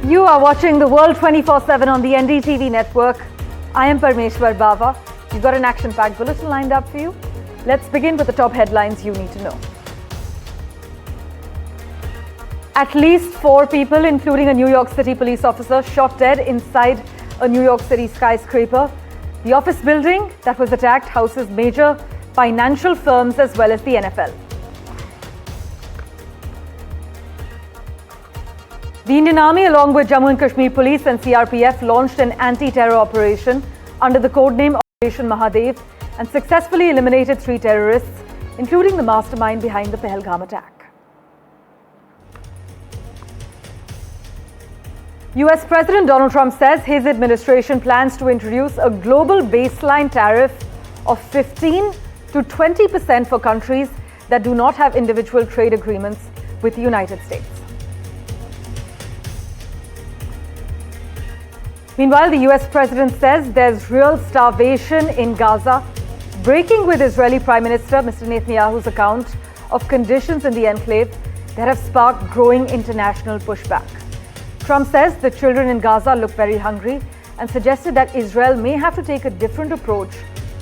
You are watching the World 24/7 on the NDTV network. I am Parmeshwar Bawa. We've got an action-packed bulletin lined up for you. Let's begin with the top headlines you need to know. At least 4 people, including a New York City police officer, shot dead inside a New York City skyscraper. The office building that was attacked houses major financial firms as well as the NFL. The Indian Army, along with Jammu and Kashmir Police and CRPF, launched an anti-terror operation under the codename Operation Mahadev and successfully eliminated 3 terrorists, including the mastermind behind the Pahalgam attack. US President Donald Trump says his administration plans to introduce a global baseline tariff of 15 to 20% for countries that do not have individual trade agreements with the United States. Meanwhile, the US president says there's real starvation in Gaza, breaking with Israeli Prime Minister Mr. Netanyahu's account of conditions in the enclave that have sparked growing international pushback. Trump says the children in Gaza look very hungry and suggested that Israel may have to take a different approach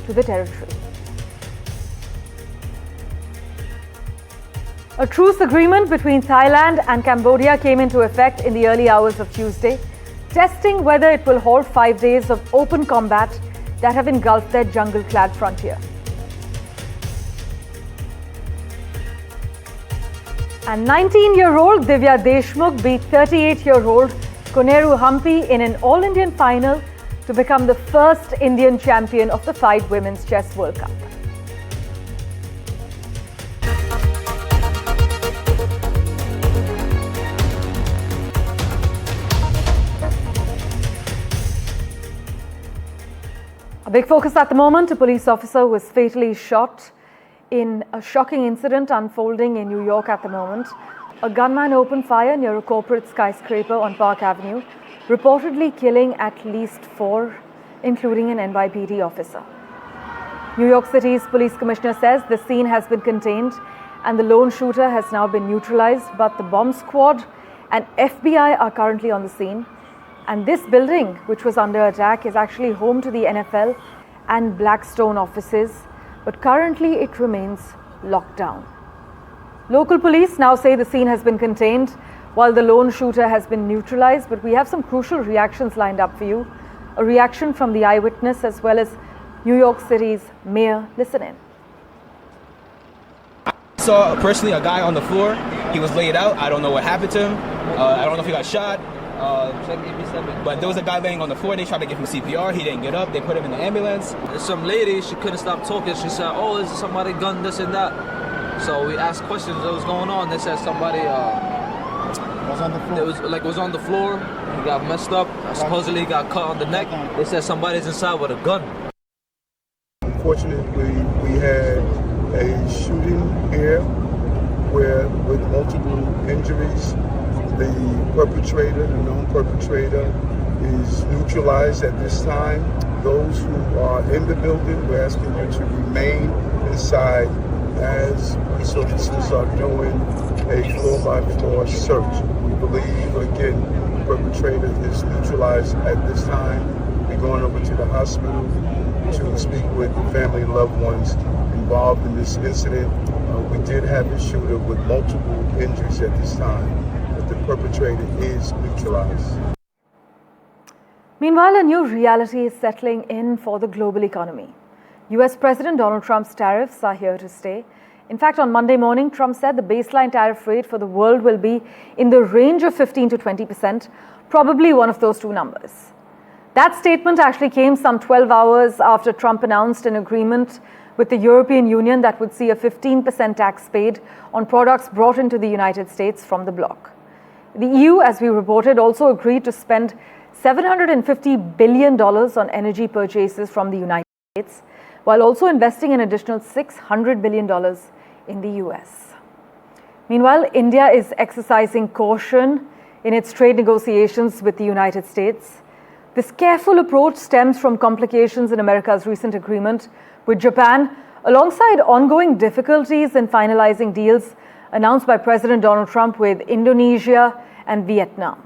to the territory. A truce agreement between Thailand and Cambodia came into effect in the early hours of Tuesday, testing whether it will halt 5 days of open combat that have engulfed their jungle-clad frontier. And 19-year-old Divya Deshmukh beat 38-year-old Koneru Hampi in an all-Indian final to become the first Indian champion of the FIDE Women's Chess World Cup. A big focus at the moment, a police officer was fatally shot in a shocking incident unfolding in New York at the moment. A gunman opened fire near a corporate skyscraper on Park Avenue, reportedly killing at least 4, including an NYPD officer. New York City's police commissioner says the scene has been contained and the lone shooter has now been neutralized, but the bomb squad and FBI are currently on the scene. And this building, which was under attack, is actually home to the NFL and Blackstone offices, but currently it remains locked down. Local police now say the scene has been contained while the lone shooter has been neutralized, but we have some crucial reactions lined up for you. A reaction from the eyewitness as well as New York City's mayor. Listen in. I saw personally a guy on the floor. He was laid out. I don't know what happened to him. I don't know if he got shot. But there was a guy laying on the floor. They tried to give him CPR. He didn't get up. They put him in the ambulance. There's some lady, she couldn't stop talking. She said, "Oh, is somebody gunned this and that?" So we asked questions. What was going on? They said somebody was on the floor. Was on the floor. He got messed up. Supposedly he got cut on the neck. They said somebody's inside with a gun. Unfortunately, we had a shooting here where with multiple injuries. The perpetrator, the known perpetrator, is neutralized at this time. Those who are in the building, we're asking you to remain inside as so officers are doing a floor-by-floor search. We believe, again, the perpetrator is neutralized at this time. We're going over to the hospital to speak with the family and loved ones involved in this incident. We did have a shooter with multiple injuries at this time. The perpetrator is neutralized. Meanwhile, a new reality is settling in for the global economy. US President Donald Trump's tariffs are here to stay. In fact, on Monday morning, Trump said the baseline tariff rate for the world will be in the range of 15 to 20%, probably one of those 2 numbers. That statement actually came some 12 hours after Trump announced an agreement with the European Union that would see a 15% tax paid on products brought into the United States from the bloc. The EU, as we reported, also agreed to spend $750 billion on energy purchases from the United States, while also investing an additional $600 billion in the US. Meanwhile, India is exercising caution in its trade negotiations with the United States. This careful approach stems from complications in America's recent agreement with Japan, alongside ongoing difficulties in finalizing deals announced by President Donald Trump with Indonesia and Vietnam.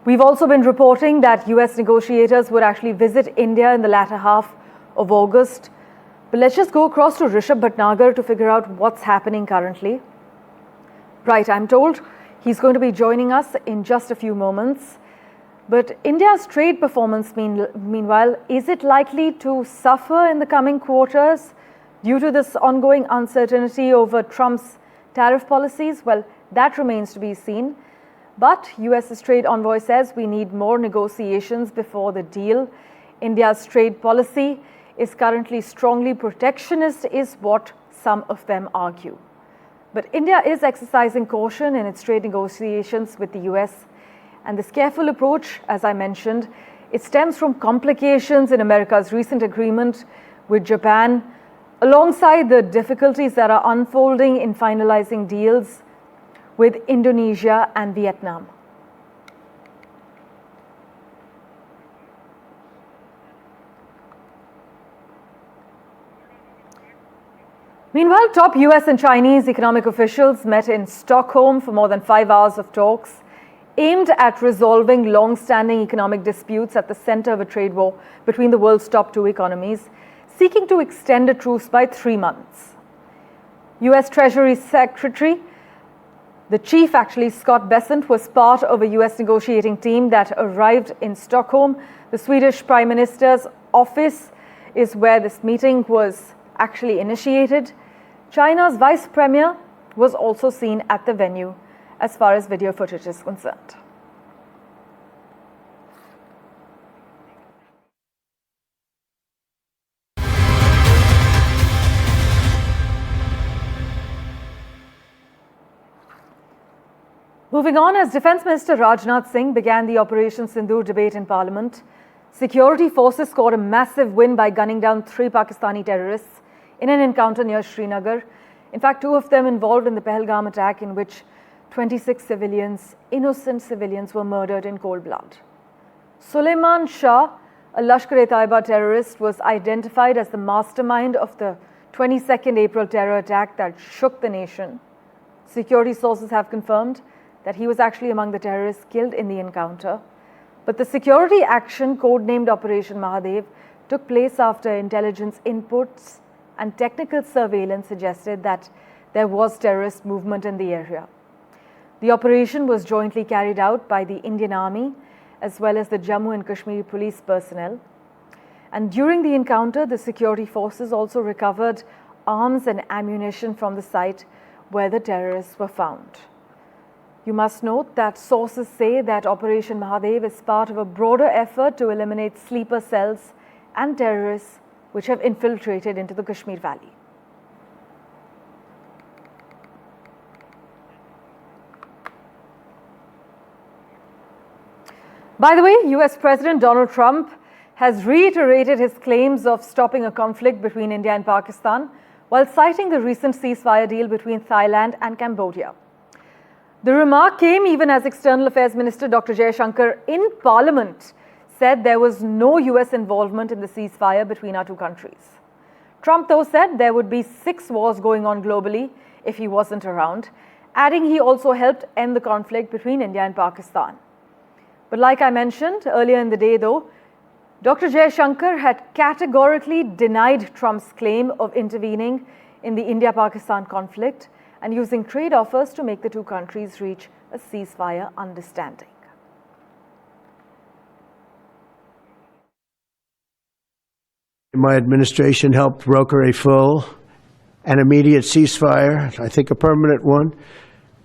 We've also been reporting that US negotiators would actually visit India in the latter half of August. But let's just go across to Rishabh Bhatnagar to figure out what's happening currently. Right, I'm told he's going to be joining us in just a few moments. But India's trade performance, meanwhile, is it likely to suffer in the coming quarters due to this ongoing uncertainty over Trump's tariff policies? Well, that remains to be seen. But US's trade envoy says we need more negotiations before the deal. India's trade policy is currently strongly protectionist, is what some of them argue. But India is exercising caution in its trade negotiations with the US. And this careful approach, as I mentioned, it stems from complications in America's recent agreement with Japan, alongside the difficulties that are unfolding in finalizing deals with Indonesia and Vietnam. Meanwhile, top US and Chinese economic officials met in Stockholm for more than 5 hours of talks aimed at resolving long-standing economic disputes at the center of a trade war between the world's top two economies, seeking to extend a truce by 3 months. US Treasury Secretary, the chief actually, Scott Bessent, was part of a US negotiating team that arrived in Stockholm. The Swedish Prime Minister's office is where this meeting was actually initiated. China's Vice Premier was also seen at the venue as far as video footage is concerned. Moving on, as Defence Minister Rajnath Singh began the Operation Sindoor debate in Parliament, security forces scored a massive win by gunning down 3 Pakistani terrorists in an encounter near Srinagar. In fact, 2 of them involved in the Pahalgam attack, in which 26 civilians, innocent civilians, were murdered in cold blood. Suleiman Shah, a Lashkar-e-Taiba terrorist, was identified as the mastermind of the 22nd April terror attack that shook the nation. Security sources have confirmed that he was actually among the terrorists killed in the encounter. But the security action, codenamed Operation Mahadev, took place after intelligence inputs and technical surveillance suggested that there was terrorist movement in the area. The operation was jointly carried out by the Indian Army as well as the Jammu and Kashmir police personnel. And during the encounter, the security forces also recovered arms and ammunition from the site where the terrorists were found. You must note that sources say that Operation Mahadev is part of a broader effort to eliminate sleeper cells and terrorists which have infiltrated into the Kashmir Valley. By the way, US President Donald Trump has reiterated his claims of stopping a conflict between India and Pakistan while citing the recent ceasefire deal between Thailand and Cambodia. The remark came even as External Affairs Minister Dr. Jaishankar in Parliament said there was no US involvement in the ceasefire between our two countries. Trump, though, said there would be 6 wars going on globally if he wasn't around, adding he also helped end the conflict between India and Pakistan. But like I mentioned earlier in the day, though, Dr. Jaishankar had categorically denied Trump's claim of intervening in the India-Pakistan conflict and using trade offers to make the two countries reach a ceasefire understanding. My administration helped broker a full and immediate ceasefire, I think a permanent one,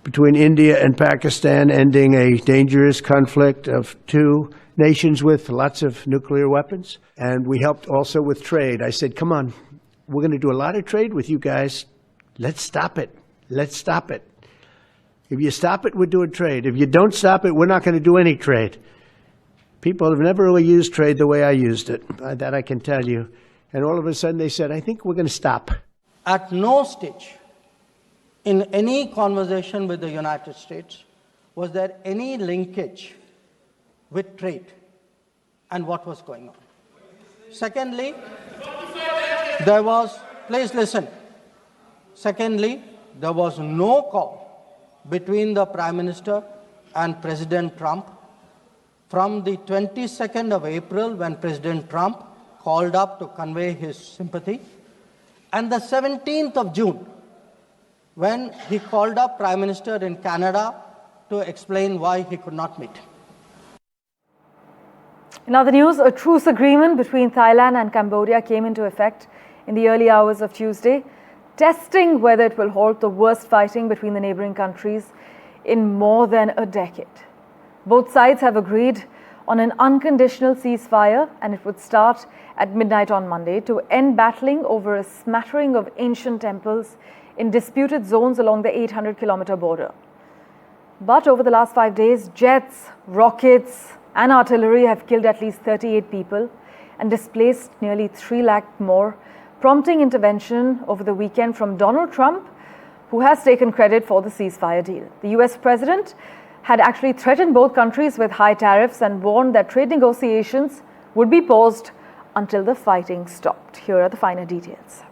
between India and Pakistan, ending a dangerous conflict of 2 nations with lots of nuclear weapons. And we helped also with trade. I said, come on, we're going to do a lot of trade with you guys. Let's stop it. Let's stop it. If you stop it, we're doing trade. If you don't stop it, we're not going to do any trade. People have never really used trade the way I used it. That I can tell you. And all of a sudden they said, I think we're going to stop. At no stage in any conversation with the United States was there any linkage with trade and what was going on. Secondly, there was, please listen. Secondly, there was no call between the Prime Minister and President Trump from the 22nd of April, when President Trump called up to convey his sympathy, and the 17th of June, when he called up Prime Minister in Canada to explain why he could not meet. In other news, a truce agreement between Thailand and Cambodia came into effect in the early hours of Tuesday, testing whether it will halt the worst fighting between the neighboring countries in more than a decade. Both sides have agreed on an unconditional ceasefire, and it would start at midnight on Monday to end battling over a smattering of ancient temples in disputed zones along the 800-kilometer border. But over the last 5 days, jets, rockets, and artillery have killed at least 38 people and displaced nearly 3 lakh more, prompting intervention over the weekend from Donald Trump, who has taken credit for the ceasefire deal. The US president had actually threatened both countries with high tariffs and warned that trade negotiations would be paused until the fighting stopped. Here are the finer details.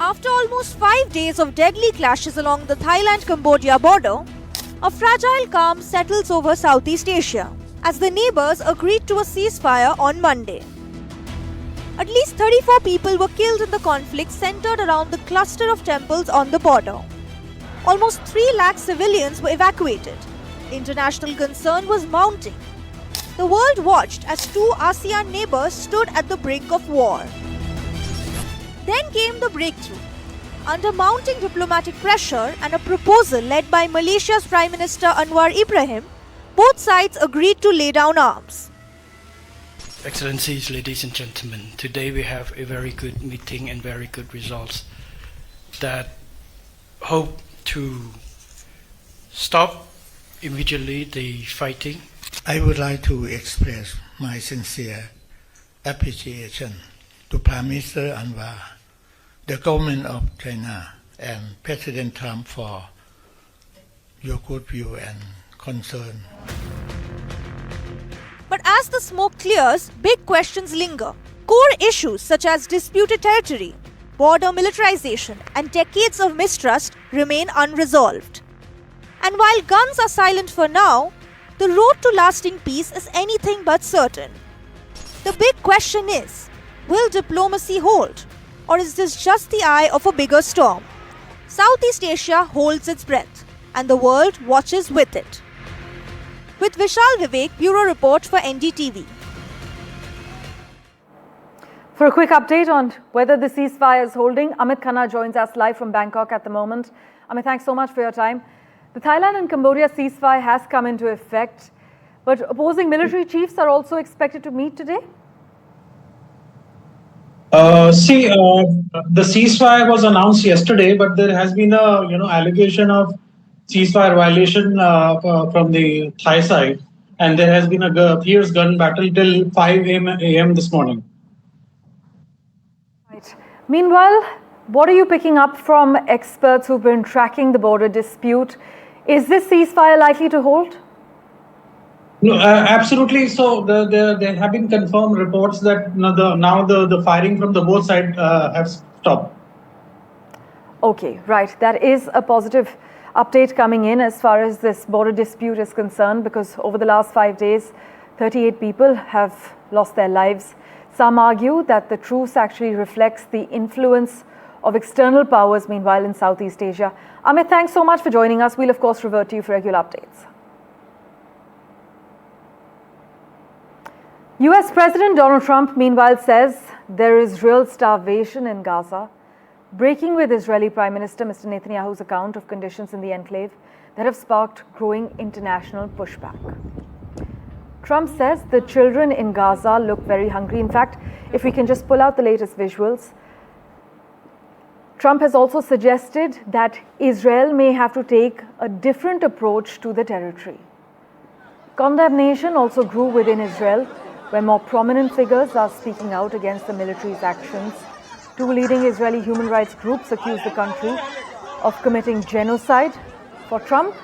After almost 5 days of deadly clashes along the Thailand-Cambodia border, a fragile calm settles over Southeast Asia as the neighbors agreed to a ceasefire on Monday. At least 34 people were killed in the conflict centered around the cluster of temples on the border. Almost 3 lakh civilians were evacuated. International concern was mounting. The world watched as 2 ASEAN neighbors stood at the brink of war. Then came the breakthrough. Under mounting diplomatic pressure and a proposal led by Malaysia's Prime Minister Anwar Ibrahim, both sides agreed to lay down arms. Excellencies, ladies and gentlemen, today we have a very good meeting and very good results that hope to stop immediately the fighting. I would like to express my sincere appreciation to Prime Minister Anwar, the government of China, and President Trump for your good view and concern. But as the smoke clears, big questions linger. Core issues such as disputed territory, border militarization, and decades of mistrust remain unresolved. And while guns are silent for now, the road to lasting peace is anything but certain. The big question is, will diplomacy hold? Or is this just the eye of a bigger storm? Southeast Asia holds its breath, and the world watches with it. With Vishal Vivek, Bureau Report for NDTV. For a quick update on whether the ceasefire is holding, Amit Khanna joins us live from Bangkok at the moment. Amit, thanks so much for your time. The Thailand and Cambodia ceasefire has come into effect, but opposing military chiefs are also expected to meet today? The ceasefire was announced yesterday, but there has been a allegation of ceasefire violation from the Thai side, and there has been a fierce gun battle till 5 a.m. this morning. Right. Meanwhile, what are you picking up from experts who've been tracking the border dispute? Is this ceasefire likely to hold? No, absolutely. So there have been confirmed reports that now the firing from the both sides have stopped. Okay, right. That is a positive update coming in as far as this border dispute is concerned, because over the last 5 days, 38 people have lost their lives. Some argue that the truce actually reflects the influence of external powers, meanwhile, in Southeast Asia. Amit, thanks so much for joining us. We'll, of course, revert to you for regular updates. US President Donald Trump, meanwhile, says there is real starvation in Gaza, breaking with Israeli Prime Minister Mr. Netanyahu's account of conditions in the enclave that have sparked growing international pushback. Trump says the children in Gaza look very hungry. In fact, if we can just pull out the latest visuals, Trump has also suggested that Israel may have to take a different approach to the territory. Condemnation also grew within Israel, where more prominent figures are speaking out against the military's actions. 2 leading Israeli human rights groups accuse the country of committing genocide. For Trump,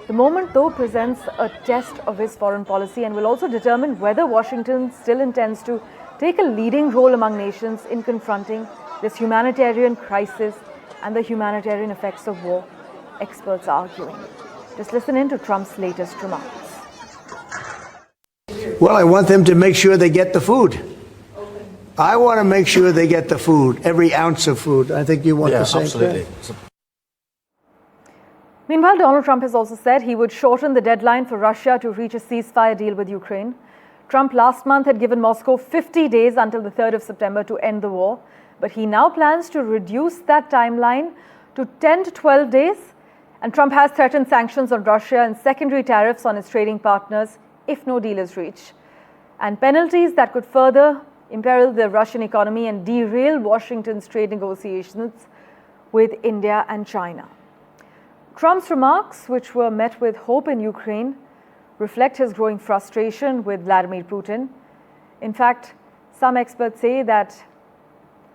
the moment, though, presents a test of his foreign policy and will also determine whether Washington still intends to take a leading role among nations in confronting this humanitarian crisis and the humanitarian effects of war, experts are arguing. Just listen in to Trump's latest remarks. Well, I want them to make sure they get the food. I want to make sure they get the food, every ounce of food. I think you want the same thing. Meanwhile, Donald Trump has also said he would shorten the deadline for Russia to reach a ceasefire deal with Ukraine. Trump last month had given Moscow 50 days until the 3rd of September to end the war, but he now plans to reduce that timeline to 10 to 12 days. And Trump has threatened sanctions on Russia and secondary tariffs on its trading partners if no deal is reached, and penalties that could further imperil the Russian economy and derail Washington's trade negotiations with India and China. Trump's remarks, which were met with hope in Ukraine, reflect his growing frustration with Vladimir Putin. In fact, some experts say that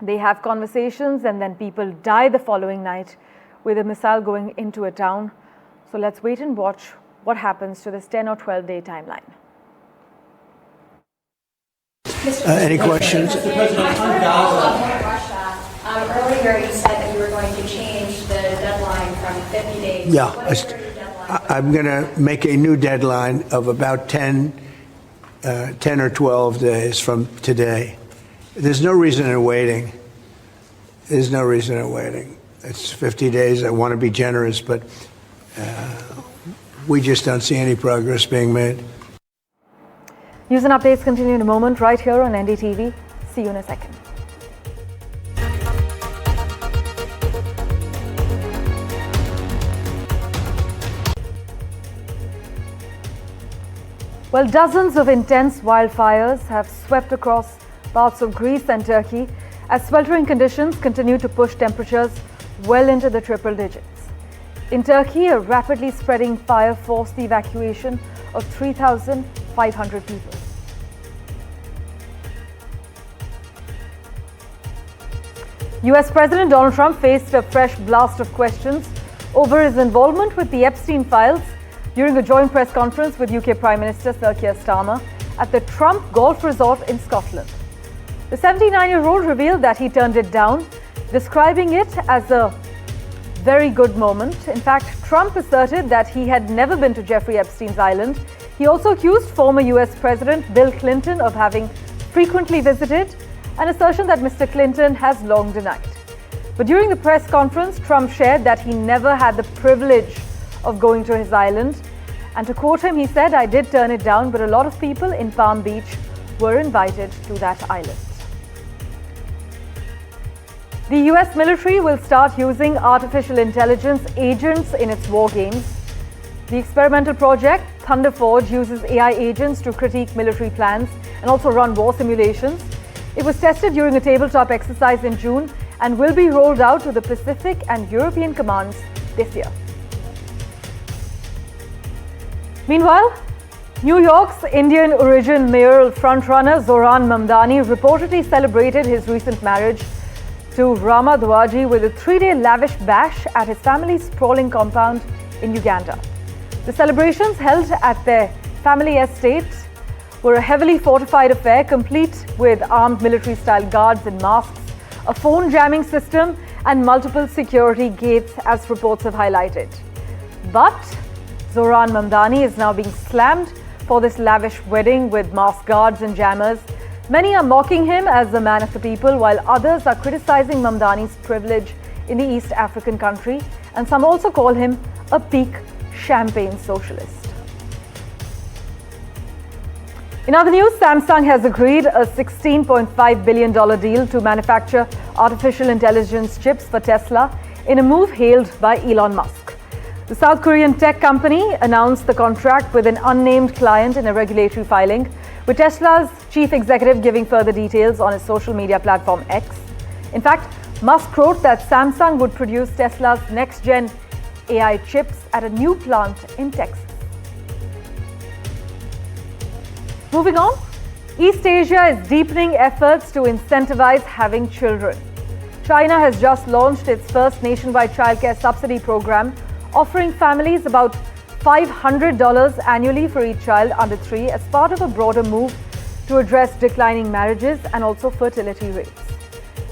they have conversations and then people die the following night with a missile going into a town. So let's wait and watch what happens to this 10 or 12-day timeline. Any questions? Mr. President, on Russia, earlier you said that you were going to change the deadline from 50 days. Yeah, I'm going to make a new deadline of about 10 or 12 days from today. There's no reason in waiting. There's no reason in waiting. It's 50 days. I want to be generous, but we just don't see any progress being made. News and updates continue in a moment right here on NDTV. See you in a second. Well, dozens of intense wildfires have swept across parts of Greece and Turkey as sweltering conditions continue to push temperatures well into the triple digits. In Turkey, a rapidly spreading fire forced the evacuation of 3,500 people. US President Donald Trump faced a fresh blast of questions over his involvement with the Epstein files during a joint press conference with UK Prime Minister Sir Keir Starmer at the Trump Golf Resort in Scotland. The 79-year-old revealed that he turned it down, describing it as a very good moment. In fact, Trump asserted that he had never been to Jeffrey Epstein's island. He also accused former US President Bill Clinton of having frequently visited, an assertion that Mr. Clinton has long denied. But during the press conference, Trump shared that he never had the privilege of going to his island. And to quote him, he said, "I did turn it down, but a lot of people in Palm Beach were invited to that island." The US military will start using artificial intelligence agents in its war games. The experimental project, Thunder Forge, uses AI agents to critique military plans and also run war simulations. It was tested during a tabletop exercise in June and will be rolled out to the Pacific and European commands this year. Meanwhile, New York's Indian origin mayoral frontrunner Zohran Mamdani reportedly celebrated his recent marriage to Rama Dwaji with a 3-day lavish bash at his family's sprawling compound in Uganda. The celebrations held at their family estate were a heavily fortified affair complete with armed military-style guards and masks, a phone jamming system and multiple security gates, as reports have highlighted. But Zohran Mamdani is now being slammed for this lavish wedding with masked guards and jammers. Many are mocking him as the man of the people, while others are criticizing Mamdani's privilege in the East African country, and some also call him a peak champagne socialist. In other news, Samsung has agreed a $16.5 billion deal to manufacture artificial intelligence chips for Tesla in a move hailed by Elon Musk. The South Korean tech company announced the contract with an unnamed client in a regulatory filing, with Tesla's chief executive giving further details on his social media platform X. In fact, Musk wrote that Samsung would produce Tesla's next-gen AI chips at a new plant in Texas. Moving on, East Asia is deepening efforts to incentivize having children. China has just launched its first nationwide childcare subsidy program, offering families about $500 annually for each child under 3 as part of a broader move to address declining marriages and also fertility rates.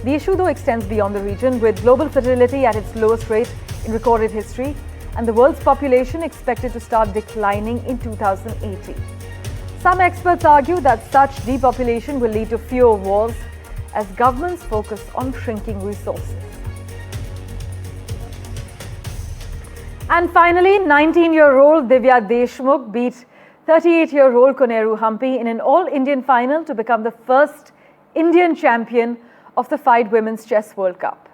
The issue, though, extends beyond the region, with global fertility at its lowest rate in recorded history and the world's population expected to start declining in 2080. Some experts argue that such depopulation will lead to fewer wars as governments focus on shrinking resources. And finally, 19-year-old Divya Deshmukh beat 38-year-old Koneru Hampi in an all-Indian final to become the first Indian champion of the FIDE Women's Chess World Cup.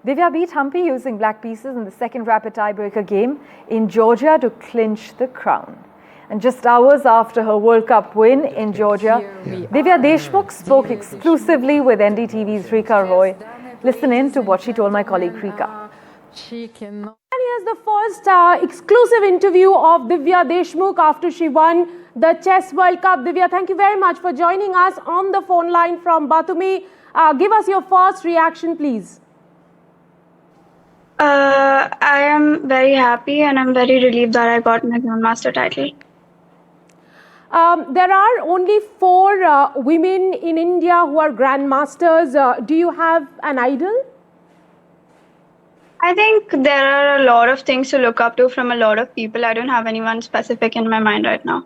Divya beat Hampi using black pieces in the second rapid tiebreaker game in Georgia to clinch the crown. And just hours after her World Cup win in Georgia, Divya Deshmukh spoke exclusively with NDTV's Rika Roy. Listen in to what she told my colleague Rika. And here's the first exclusive interview of Divya Deshmukh after she won the Chess World Cup. Divya, thank you very much for joining us on the phone line from Batumi. Give us your first reaction, please. I am very happy and I'm very relieved that I got my Grandmaster title. There are only 4 women in India who are Grandmasters. Do you have an idol? I think there are a lot of things to look up to from a lot of people. I don't have anyone specific in my mind right now.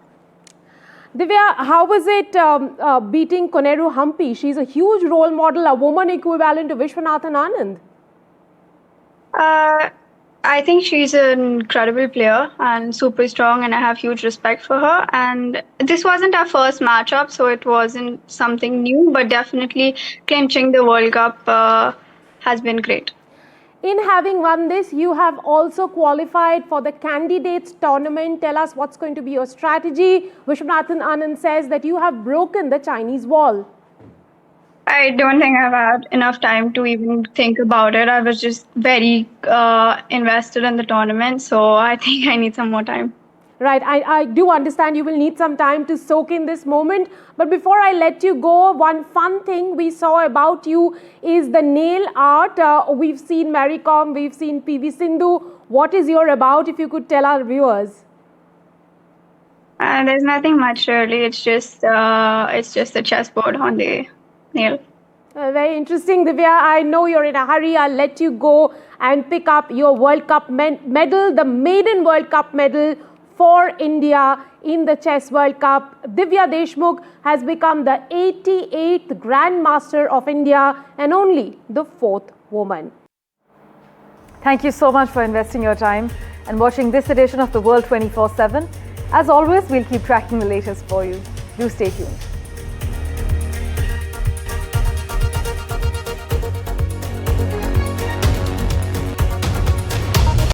Divya, how was it beating Koneru Hampi? She's a huge role model, a woman equivalent to Vishwanathan Anand. I think she's an incredible player and super strong, and I have huge respect for her. And this wasn't our first matchup, so it wasn't something new, but definitely clinching the World Cup has been great. In having won this, you have also qualified for the candidates tournament. Tell us what's going to be your strategy. Vishwanathan Anand says that you have broken the Chinese wall. I don't think I've had enough time to even think about it. I was just very invested in the tournament, so I think I need some more time. Right, I do understand you will need some time to soak in this moment. But before I let you go, one fun thing we saw about you is the nail art. We've seen Mary Kom, we've seen PV Sindhu. What is your about, if you could tell our viewers? There's nothing much really. It's just a chessboard on the nail. Very interesting, Divya. I know you're in a hurry. I'll let you go and pick up your World Cup medal, the maiden World Cup medal for India in the Chess World Cup. Divya Deshmukh has become the 88th Grandmaster of India and only the 4th woman. Thank you so much for investing your time and watching this edition of The World 24/7. As always, we'll keep tracking the latest for you. Do stay tuned.